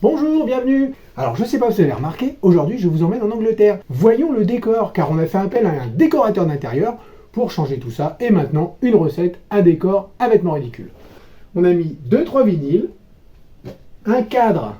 Bonjour, bienvenue. Alors je sais pas si vous avez remarqué, aujourd'hui je vous emmène en Angleterre. Voyons le décor, car on a fait appel à un décorateur d'intérieur pour changer tout ça. Et maintenant, une recette, un décor, un vêtement ridicule. On a mis 2-3 vinyles, un cadre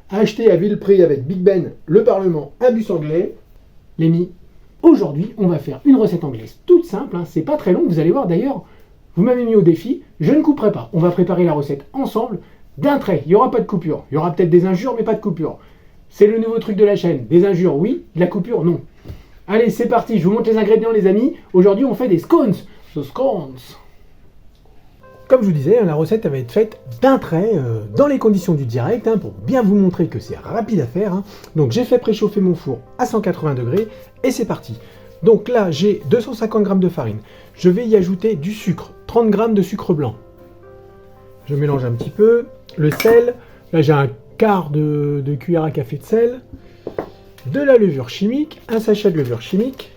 acheté à vil prix avec Big Ben, le Parlement, un bus anglais. Les mis. Aujourd'hui, on va faire une recette anglaise toute simple, hein, c'est pas très long, vous allez voir d'ailleurs. Vous m'avez mis au défi, je ne couperai pas. On va préparer la recette ensemble. D'un trait, il n'y aura pas de coupure. Il y aura peut-être des injures, mais pas de coupure. C'est le nouveau truc de la chaîne. Des injures, oui. De la coupure, non. Allez, c'est parti. Je vous montre les ingrédients, les amis. Aujourd'hui, on fait des scones. The scones. Comme je vous disais, la recette va être faite d'un trait, dans les conditions du direct, hein, pour bien vous montrer que c'est rapide à faire. Hein. Donc, j'ai fait préchauffer mon four à 180 degrés et c'est parti. Donc là, j'ai 250 g de farine. Je vais y ajouter du sucre, 30 g de sucre blanc. Je mélange un petit peu. Le sel, là j'ai un quart de cuillère à café de sel. De la levure chimique, un sachet de levure chimique.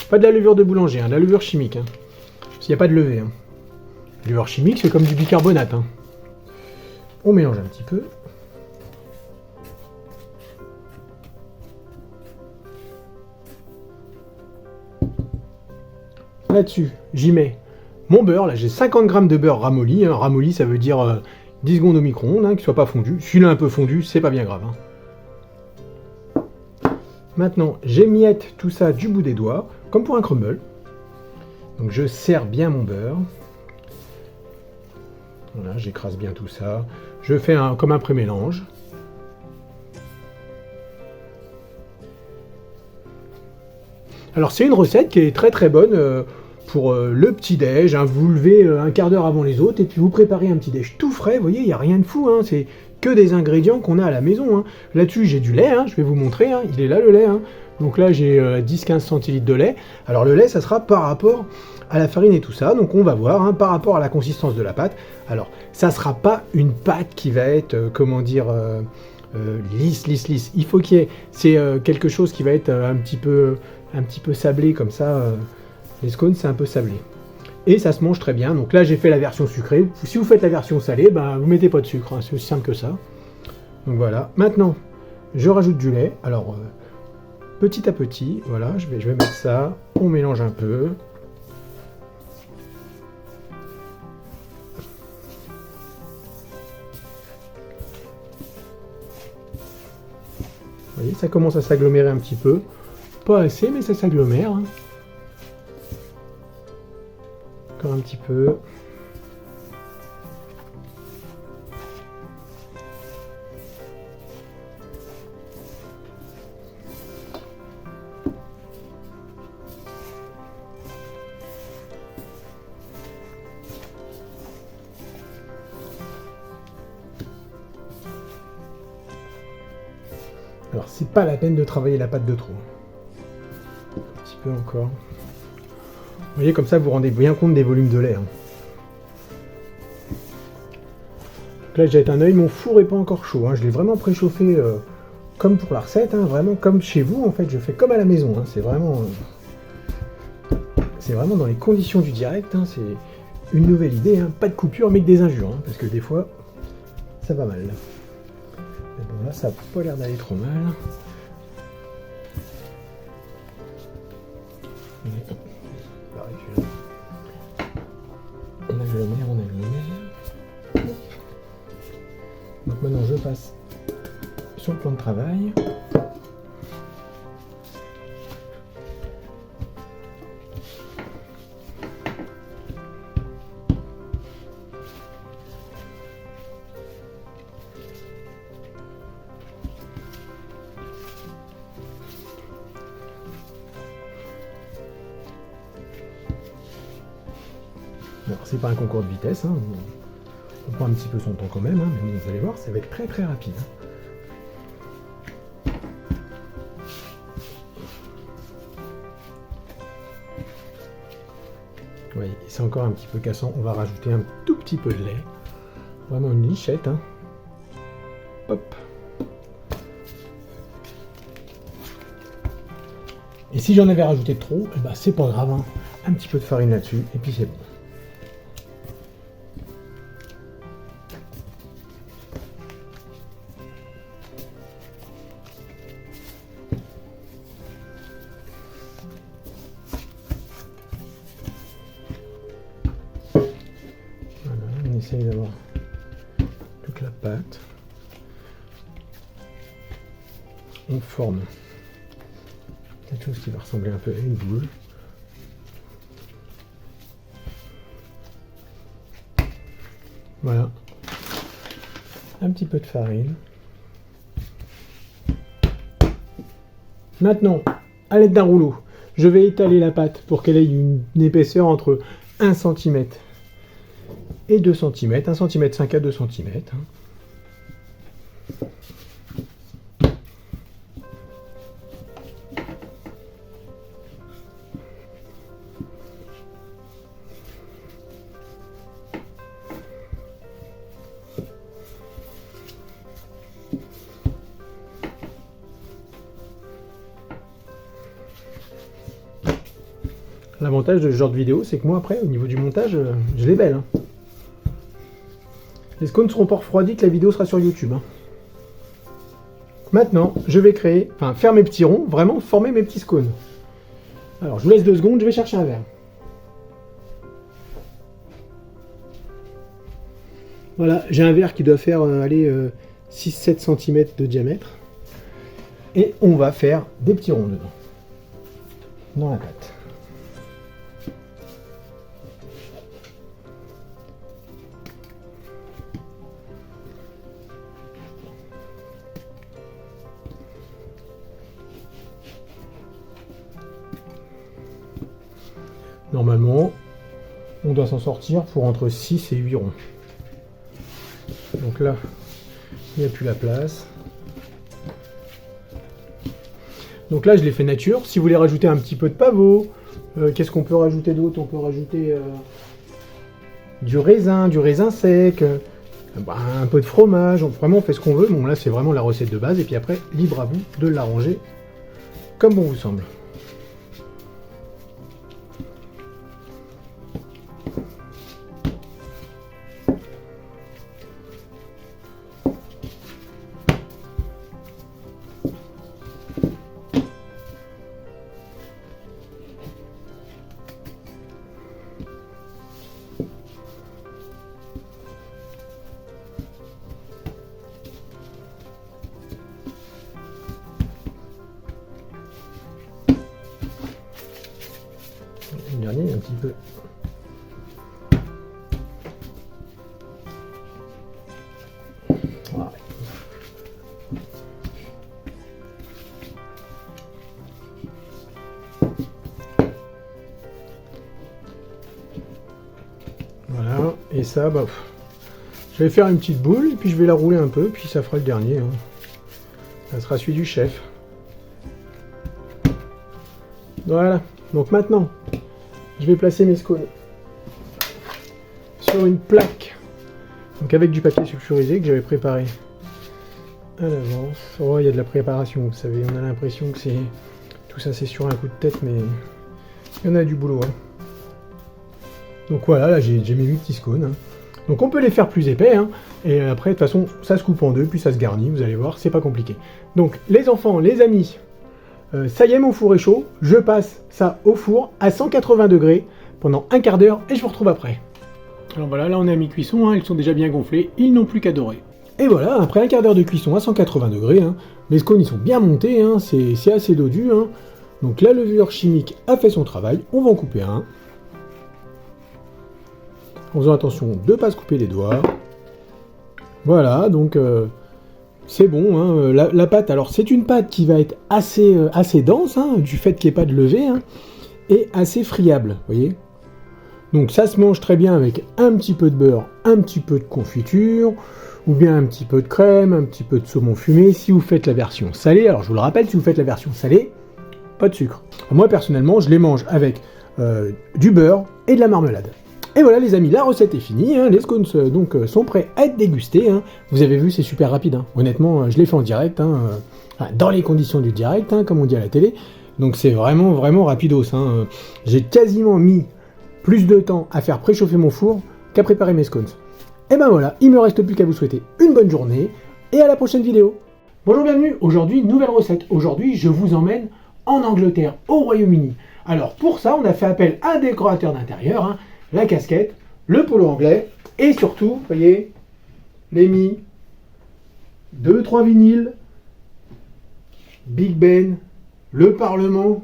Pas de la levure de boulanger, hein, de la levure chimique. Hein, parce qu'il n'y a pas de levée. Hein. La levure chimique, c'est comme du bicarbonate. Hein. On mélange un petit peu. Là-dessus, j'y mets mon beurre. Là, j'ai 50 g de beurre ramolli. Hein. Ramolli, ça veut dire 10 secondes au micro-ondes, hein, qu'il ne soit pas fondu. S'il est un peu fondu, c'est pas bien grave. Hein. Maintenant, j'émiette tout ça du bout des doigts, comme pour un crumble. Donc, je serre bien mon beurre. Voilà, j'écrase bien tout ça. Je fais comme un pré-mélange. Alors, c'est une recette qui est très très bonne pour le petit-déj. Hein. Vous levez un quart d'heure avant les autres et puis vous préparez un petit-déj tout frais. Vous voyez, il n'y a rien de fou. Hein. C'est que des ingrédients qu'on a à la maison. Hein. Là-dessus, j'ai du lait. Hein. Je vais vous montrer. Hein. Il est là, le lait. Hein. Donc là, j'ai 10-15 centilitres de lait. Alors, le lait, ça sera par rapport à la farine et tout ça. Donc, on va voir hein, par rapport à la consistance de la pâte. Alors, ça ne sera pas une pâte qui va être, lisse. Il faut qu'il y ait... C'est quelque chose qui va être un petit peu sablé comme ça. Les scones, c'est un peu sablé. Et ça se mange très bien. Donc là, j'ai fait la version sucrée. Si vous faites la version salée, ben, vous mettez pas de sucre. Hein. C'est aussi simple que ça. Donc voilà. Maintenant, je rajoute du lait. Alors, petit à petit, voilà, je vais mettre ça. On mélange un peu. Vous voyez, ça commence à s'agglomérer un petit peu. Pas assez, mais ça s'agglomère. Hein. Encore un petit peu. Alors, c'est pas la peine de travailler la pâte de trop. Un petit peu encore. Vous voyez, comme ça, vous vous rendez bien compte des volumes de lait. Hein. Donc là, je jette un œil. Mon four n'est pas encore chaud. Hein. Je l'ai vraiment préchauffé comme pour la recette. Hein. Vraiment comme chez vous, en fait. Je fais comme à la maison. Hein. C'est vraiment dans les conditions du direct. Hein. C'est une nouvelle idée. Hein. Pas de coupure, mais que des injures. Hein. Parce que des fois, ça va mal. Mais bon, là, ça n'a pas l'air d'aller trop mal. On agglomère. Donc maintenant je passe sur le plan de travail. Alors c'est pas un concours de vitesse, hein. On prend un petit peu son temps quand même, hein, mais vous allez voir, ça va être très très rapide. Oui, c'est encore un petit peu cassant, on va rajouter un tout petit peu de lait. Vraiment une lichette. Hein. Hop. Et si j'en avais rajouté trop, eh ben, c'est pas grave. Hein. Un petit peu de farine là-dessus, et puis c'est bon. on forme quelque chose qui va ressembler un peu à une boule. Voilà. Un petit peu de farine. Maintenant, à l'aide d'un rouleau, je vais étaler la pâte pour qu'elle ait une épaisseur entre 1 cm et 2 cm, 1 cm 5 à 2 cm. L'avantage de ce genre de vidéo, c'est que moi après, au niveau du montage, je l'ai belle. Les scones ne seront pas refroidis que la vidéo sera sur YouTube. Maintenant, je vais faire mes petits ronds, vraiment former mes petits scones. Alors, je vous laisse 2 secondes, je vais chercher un verre. Voilà, j'ai un verre qui doit faire 6-7 cm de diamètre. Et on va faire des petits ronds dedans, dans la pâte. Normalement, on doit s'en sortir pour entre 6 et 8 ronds. Donc là, il n'y a plus la place. Donc là, je l'ai fait nature. Si vous voulez rajouter un petit peu de pavot, qu'est-ce qu'on peut rajouter d'autre? On peut rajouter du raisin sec, un peu de fromage. Vraiment, on fait ce qu'on veut. Bon, là, c'est vraiment la recette de base. Et puis après, libre à vous de l'arranger comme bon vous semble. Le dernier, un petit peu. Voilà. Voilà, et ça, je vais faire une petite boule, et puis je vais la rouler un peu, puis ça fera le dernier. Ça sera celui du chef. Voilà, donc maintenant, je vais placer mes scones sur une plaque, donc avec du papier sulfurisé que j'avais préparé à l'avance. Oh, il y a de la préparation, vous savez, on a l'impression que tout ça c'est sur un coup de tête, mais il y en a du boulot. Donc voilà, là j'ai mes 8 petits scones. Donc on peut les faire plus épais, et après de toute façon ça se coupe en deux, puis ça se garnit, vous allez voir, c'est pas compliqué. Donc les enfants, les amis, ça y est, mon four est chaud, je passe ça au four à 180 degrés pendant un quart d'heure et je vous retrouve après. Alors voilà, là on est à mi-cuisson, ils sont déjà bien gonflés, ils n'ont plus qu'à dorer. Et voilà, après un quart d'heure de cuisson à 180 degrés, les scones ils sont bien montés, c'est assez dodu. Donc la levure chimique a fait son travail, on va en couper un. En faisant attention de ne pas se couper les doigts. Voilà, donc c'est bon. La pâte, alors c'est une pâte qui va être assez dense, du fait qu'il n'y ait pas de levée, et assez friable, vous voyez. Donc ça se mange très bien avec un petit peu de beurre, un petit peu de confiture, ou bien un petit peu de crème, un petit peu de saumon fumé, si vous faites la version salée. Alors je vous le rappelle, si vous faites la version salée, pas de sucre. Moi personnellement, je les mange avec du beurre et de la marmelade. Et voilà les amis, la recette est finie, les scones sont prêts à être dégustés. Vous avez vu, c'est super rapide. Honnêtement, je l'ai fait en direct, dans les conditions du direct, comme on dit à la télé. Donc c'est vraiment, vraiment rapidos. J'ai quasiment mis plus de temps à faire préchauffer mon four qu'à préparer mes scones. Et ben voilà, il me reste plus qu'à vous souhaiter une bonne journée et à la prochaine vidéo. Bonjour, bienvenue, aujourd'hui nouvelle recette. Aujourd'hui je vous emmène en Angleterre, au Royaume-Uni. Alors pour ça, on a fait appel à un décorateur d'intérieur, la casquette, le polo anglais, et surtout, vous voyez, les 2-3 vinyles, Big Ben, le Parlement.